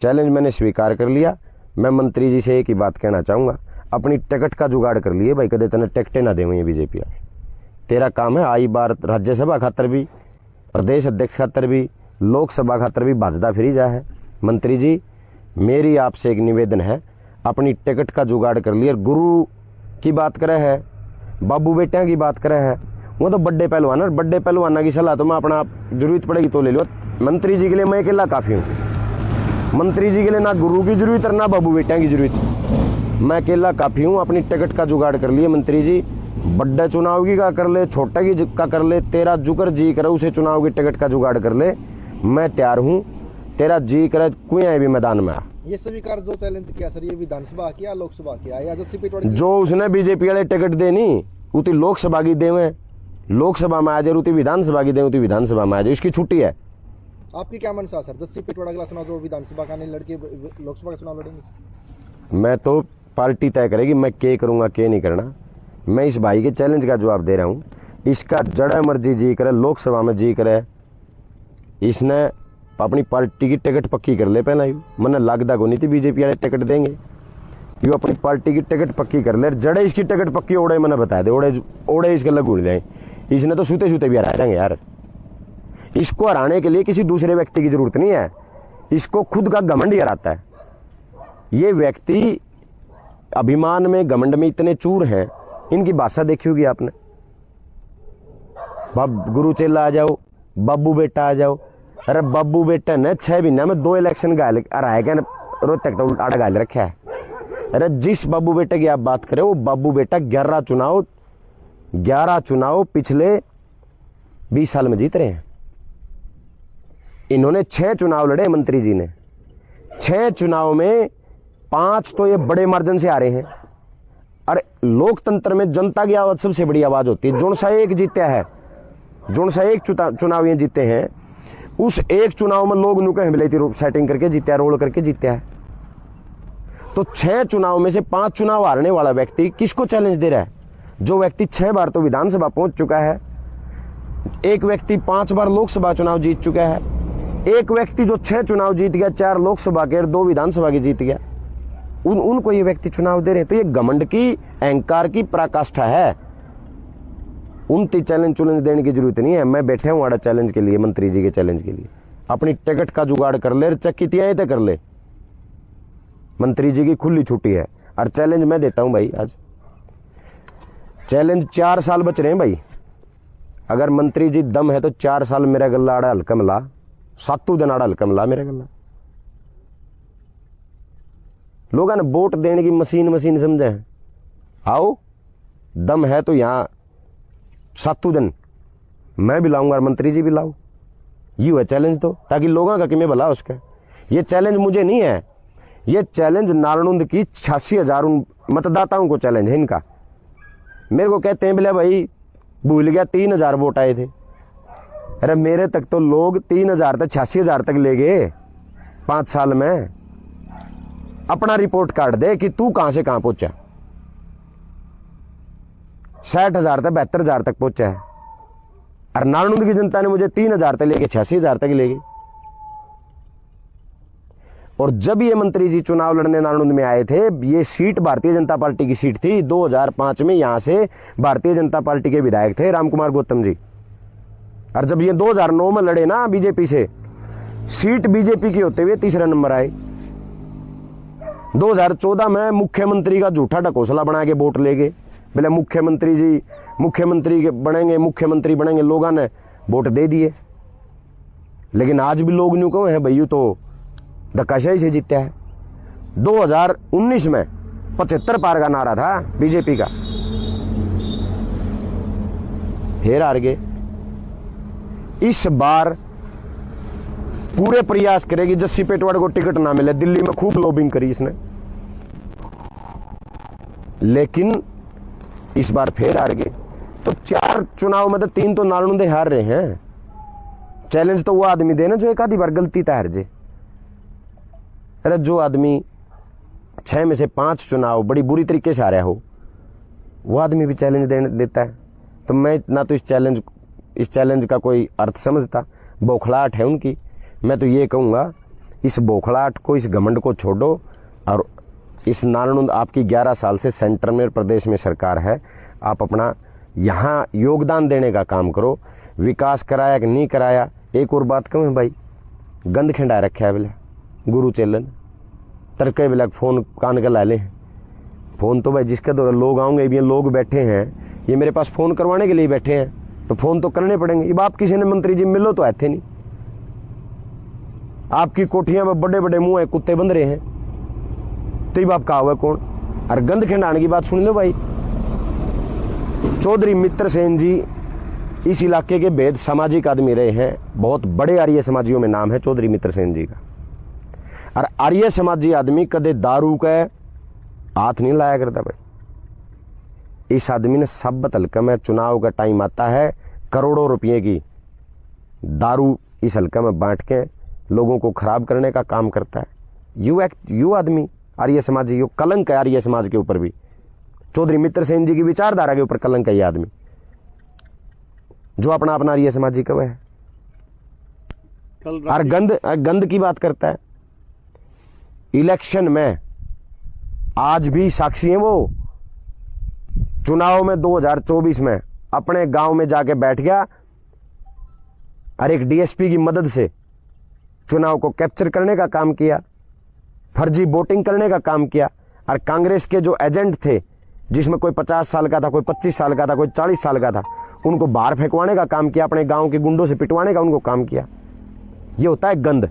Challenge मैंने स्वीकार कर लिया। मैं मंत्री जी से एक ही बात कहना चाहूँगा, अपनी टिकट का जुगाड़ कर लिए भाई, कदे तने टिकटें ना देवें बीजेपी वाले। तेरा काम है आई बार राज्यसभा खातर भी, प्रदेश अध्यक्ष खातर भी, लोकसभा खातर भी भाजदा फिरी जा है। मंत्री जी मेरी आपसे एक निवेदन है, अपनी टिकट का जुगाड़ कर लिए। गुरु की बात करे है, बाबू बेटिया की बात करे है, वो तो बड़े पहलवान है, बड़े पहलवाना की सलाह तो मैं अपना जरूरत पड़ेगी तो ले लो। मंत्री जी के लिए मैं अकेला काफ़ी हूँ। मंत्री जी के लिए ना गुरु की जरूरत और ना बाबू बेटिया की जरूरत, मैं अकेला काफ़ी हूँ। अपनी टिकट का जुगाड़ कर लिए मंत्री जी, बड़े चुनाव की का कर ले, छोटा की का कर ले, तेरा जुकर जी करे उसे चुनाव की टिकट का जुगाड़ कर ले, मैं तैयार हूँ। तेरा जी करे कोई आए भी मैदान में आ। ये स्वीकार जो चैलेंज किया सर, ये विधानसभा किया लोकसभा किया या जो सीपीट जो उसने बीजेपी वाले टिकट देनी उती लोकसभा की देवे, लोकसभा में आ जाए, उती विधानसभा की दे, उती विधानसभा में आ जाए, इसकी छुट्टी है। आपकी क्या मनसा सर, 10 सीपीट अगला चुनाव जो विधानसभा का नहीं लड़के लोकसभा का चुनाव लड़ेंगे? मैं तो पार्टी तय करेगी मैं क्या करूँगा क्या नहीं करना। मैं इस भाई के चैलेंज का जवाब दे रहा हूँ, इसका जड़ा मर्जी जी करे, लोकसभा में जी करे, इसने अपनी पार्टी की टिकट पक्की कर ले। पहला यू मैंने लगता को नहीं थी बीजेपी वाले टिकट देंगे, यू अपनी पार्टी की टिकट पक्की कर ले। जड़े इसकी टिकट पक्की ओड़े मैंने बता दे, ओड़े ओड़े इसके लग उड़ जाए। इसने तो सूते सूते भी हरा देंगे यार। इसको हराने के लिए किसी दूसरे व्यक्ति की जरूरत नहीं है, इसको खुद का घमंड ही हराता है। ये व्यक्ति अभिमान में घमंड में इतने चूर हैं, इनकी भाषा देखी होगी आपने। गुरु चेला आ जाओ, बाबू बेटा आ जाओ। अरे बाबू बेटा ने 6 महीने में 2 इलेक्शन हराए गए, रोहतक तो आड़ा गाल रखा है। अरे जिस बाबू बेटे की आप बात करें वो बाबू बेटा 11 चुनाव पिछले 20 साल में जीत रहे हैं। इन्होंने 6 चुनाव लड़े मंत्री जी ने, 6 चुनाव में 5 तो ये बड़े मार्जिन से आ रहे हैं। अरे लोकतंत्र में जनता की आवाज सबसे बड़ी आवाज होती है। जोन सा एक जीता है, जोन सा एक चुनाव ये जीते हैं, उस एक चुनाव में लोग नुके हिमलेती सेटिंग करके जीत्या, रोल करके जीत्या है। तो 6 चुनाव में से 5 चुनाव हारने वाला व्यक्ति किसको चैलेंज दे रहा है? जो व्यक्ति 6 बार तो विधानसभा पहुंच चुका है, एक व्यक्ति 5 बार लोकसभा चुनाव जीत चुका है, एक व्यक्ति जो 6 चुनाव जीत गया, 4 लोकसभा के और 2 विधानसभा की जीत गया, उनको ये व्यक्ति चुनाव दे रहे हैं। तो ये घमंड की, अहंकार की पराकाष्ठा है। उनती चैलेंज देने की जरूरत नहीं है। मैं बैठे हूँ आड़ा चैलेंज के लिए, मंत्री जी के चैलेंज के लिए। अपनी टिकट का जुगाड़ कर ले, चक्कीतियां तय कर ले। मंत्री जी की खुली छुट्टी है और चैलेंज मैं देता हूं भाई। आज चैलेंज 4 साल बच रहे हैं भाई। अगर मंत्री जी दम है तो 4 साल मेरा गला आड़ा हल्का मिला, 7 दिन आड़ा हल्का मिला मेरा गला। लोगों ने वोट देने की मशीन समझे हैं। आओ दम है तो यहां 7 दिन मैं भी लाऊंगा और मंत्री जी भी लाओ। ये है चैलेंज, तो ताकि लोगों का किमें भला उसका। ये चैलेंज मुझे नहीं है, ये चैलेंज नारनौंद की 86,000 मतदाताओं को चैलेंज है इनका। मेरे को कहते हैं बोले भाई भूल गया 3,000 वोट आए थे। अरे मेरे तक तो लोग 3,000 तक 86,000 तक ले गए 5 साल में। अपना रिपोर्ट कार्ड दे कि तू कहां से कहां पहुंचा। 60,000 तक 72,000 तक पहुंचा है और नारनौंद की जनता ने मुझे 3,000 तक लेके 86,000 तक ले गई। और जब ये मंत्री जी चुनाव लड़ने नारनौंद में आए थे, ये सीट भारतीय जनता पार्टी की सीट थी। 2005 में यहां से भारतीय जनता पार्टी के विधायक थे रामकुमार गौतम जी। और जब ये 2009 में लड़े ना बीजेपी से, सीट बीजेपी की होते हुए तीसरा नंबर आए। 2014 में मुख्यमंत्री का झूठा ढकोसला बना के वोट ले गए। बोले मुख्यमंत्री जी मुख्यमंत्री बनेंगे, लोगों ने वोट दे दिए। लेकिन आज भी लोग न्यू कहे हैं भाई तो धक्काशाही से जीता है। 2019 में 75 पार का नारा था बीजेपी का, फिर हार गए। इस बार पूरे प्रयास करेगी। जस्सी पेटवाड़ को टिकट ना मिले, दिल्ली में खूब लॉबिंग करी इसने, लेकिन इस बार फिर हार गए। तो 4 चुनाव में तो 3 तो नारनौंदे हार रहे हैं। चैलेंज तो वो आदमी देना जो एक आधी बार गलती था हार जे। अरे जो आदमी 6 में से 5 चुनाव बड़ी बुरी तरीके से हारा हो, वो आदमी भी चैलेंज देता है। तो मैं ना तो इस चैलेंज का कोई अर्थ समझता, बौखलाहट है उनकी। मैं तो ये कहूँगा इस बौखलाहट को, इस घमंड को छोड़ो और इस नारायण, आपकी 11 साल से सेंटर में प्रदेश में सरकार है, आप अपना यहाँ योगदान देने का काम करो। विकास कराया कि नहीं कराया, एक और बात कहूँ भाई, गंद खिंडा रखा है बोले गुरु चेलन तरके बोले फोन कान का ला ले। फोन तो भाई जिसके द्वारा लोग आऊँगे, ये लोग बैठे हैं, ये मेरे पास फ़ोन करवाने के लिए बैठे हैं, तो फ़ोन तो करने पड़ेंगे। ये आप किसी ने मंत्री जी मिलो तो आते नहीं, आपकी कोठियां में बड़े बड़े मुंह है, कुत्ते बंध रहे हैं, तो ये बाप कहा हुआ कौन। और गंद खिंडाने की बात सुन लो भाई, चौधरी मित्र सेन जी इस इलाके के बेहद सामाजिक आदमी रहे हैं, बहुत बड़े आर्य समाजियों में नाम है चौधरी मित्र सेन जी का। और आर्य समाजी आदमी कदे दारू का हाथ नहीं लाया करता भाई। इस आदमी ने सब हल्का में, चुनाव का टाइम आता है, करोड़ों रुपये की दारू इस हल्का में बांट के लोगों को खराब करने का काम करता है। यू आदमी आर्य समाजी, यू कलंक है आर्य समाज के ऊपर भी। चौधरी मित्र सेन जी की विचारधारा के ऊपर कलंक है ये आदमी, जो अपना अपना आर्य समाजी कब है। और गंद की बात करता है। इलेक्शन में आज भी साक्षी है वो, चुनाव में 2024 में अपने गांव में जाके बैठ गया और एक डीएसपी की मदद से चुनाव को कैप्चर करने का काम किया, फर्जी वोटिंग करने का काम किया। और कांग्रेस के जो एजेंट थे, जिसमें कोई 50 साल का था, कोई 25 साल का था, कोई 40 साल का था, उनको बाहर फेंकवाने का काम किया, अपने गांव के गुंडों से पिटवाने का उनको काम किया। ये होता है गंद।